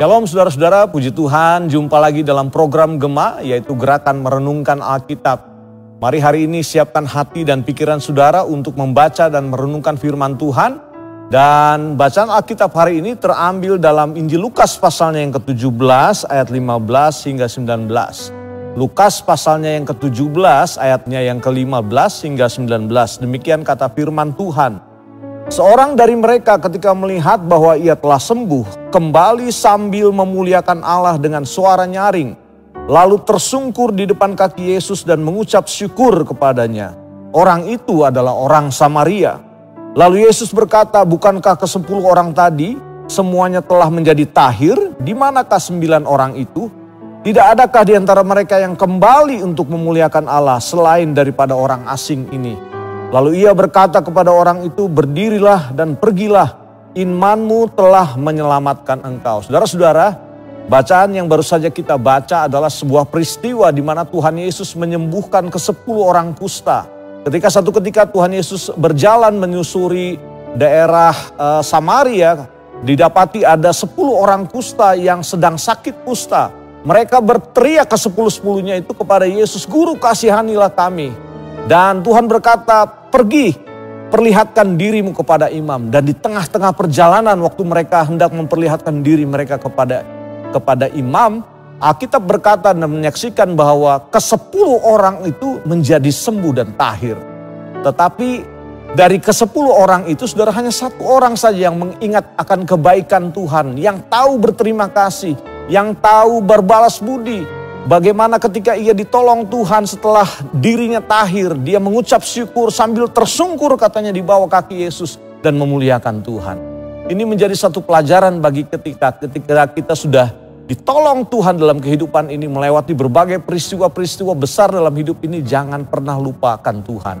Shalom saudara-saudara, puji Tuhan, jumpa lagi dalam program Gema, yaitu Gerakan Merenungkan Alkitab. Mari hari ini siapkan hati dan pikiran saudara untuk membaca dan merenungkan firman Tuhan. Dan bacaan Alkitab hari ini terambil dalam Injil Lukas pasalnya yang ke-17 ayat 15 hingga 19. Lukas pasalnya yang ke-17 ayatnya yang ke-15 hingga 19. Demikian kata firman Tuhan. Seorang dari mereka ketika melihat bahwa ia telah sembuh, kembali sambil memuliakan Allah dengan suara nyaring. Lalu tersungkur di depan kaki Yesus dan mengucap syukur kepadanya. Orang itu adalah orang Samaria. Lalu Yesus berkata, bukankah ke-10 orang tadi semuanya telah menjadi tahir? Di manakah 9 orang itu? Tidak adakah di antara mereka yang kembali untuk memuliakan Allah selain daripada orang asing ini? Lalu ia berkata kepada orang itu, berdirilah dan pergilah, imanmu telah menyelamatkan engkau. Saudara-saudara, bacaan yang baru saja kita baca adalah sebuah peristiwa di mana Tuhan Yesus menyembuhkan ke-10 orang kusta. Ketika Tuhan Yesus berjalan menyusuri daerah Samaria, didapati ada 10 orang kusta yang sedang sakit kusta. Mereka berteriak ke-10-10-nya itu kepada Yesus, Guru kasihanilah kami. Dan Tuhan berkata, pergi, perlihatkan dirimu kepada imam. Dan di tengah-tengah perjalanan waktu mereka hendak memperlihatkan diri mereka kepada imam, Alkitab berkata dan menyaksikan bahwa ke-10 orang itu menjadi sembuh dan tahir. Tetapi dari ke-10 orang itu, saudara, hanya 1 orang saja yang mengingat akan kebaikan Tuhan, yang tahu berterima kasih, yang tahu berbalas budi. Bagaimana ketika ia ditolong Tuhan setelah dirinya tahir, dia mengucap syukur sambil tersungkur katanya di bawah kaki Yesus dan memuliakan Tuhan. Ini menjadi satu pelajaran bagi ketika kita sudah ditolong Tuhan dalam kehidupan ini, melewati berbagai peristiwa-peristiwa besar dalam hidup ini, jangan pernah lupakan Tuhan.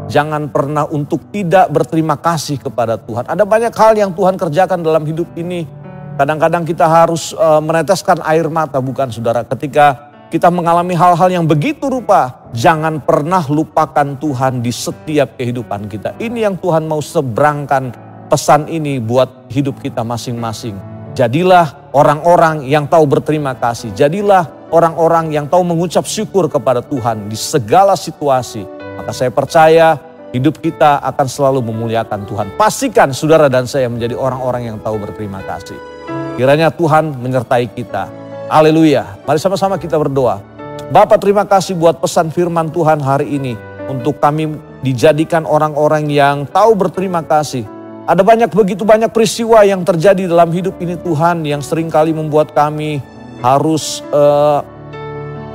Jangan pernah untuk tidak berterima kasih kepada Tuhan. Ada banyak hal yang Tuhan kerjakan dalam hidup ini. Kadang-kadang kita harus meneteskan air mata, bukan saudara? Ketika kita mengalami hal-hal yang begitu rupa, jangan pernah lupakan Tuhan di setiap kehidupan kita. Ini yang Tuhan mau seberangkan pesan ini buat hidup kita masing-masing. Jadilah orang-orang yang tahu berterima kasih. Jadilah orang-orang yang tahu mengucap syukur kepada Tuhan di segala situasi. Maka saya percaya hidup kita akan selalu memuliakan Tuhan. Pastikan saudara dan saya menjadi orang-orang yang tahu berterima kasih. Kiranya Tuhan menyertai kita. Haleluya. Mari sama-sama kita berdoa. Bapa, terima kasih buat pesan firman Tuhan hari ini. Untuk kami dijadikan orang-orang yang tahu berterima kasih. Ada begitu banyak peristiwa yang terjadi dalam hidup ini Tuhan, yang seringkali membuat kami harus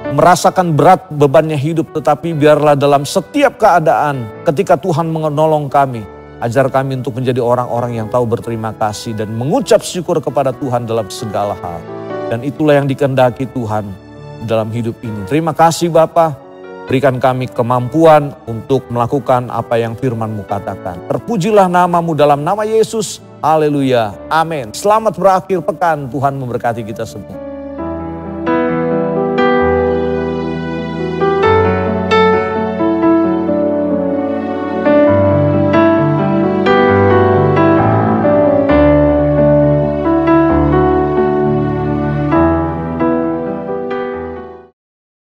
merasakan berat bebannya hidup. Tetapi biarlah dalam setiap keadaan ketika Tuhan menolong kami, ajar kami untuk menjadi orang-orang yang tahu berterima kasih dan mengucap syukur kepada Tuhan dalam segala hal. Dan itulah yang dikehendaki Tuhan dalam hidup ini. Terima kasih Bapa, berikan kami kemampuan untuk melakukan apa yang firman-Mu katakan. Terpujilah nama-Mu dalam nama Yesus. Haleluya. Amin. Selamat berakhir pekan. Tuhan memberkati kita semua.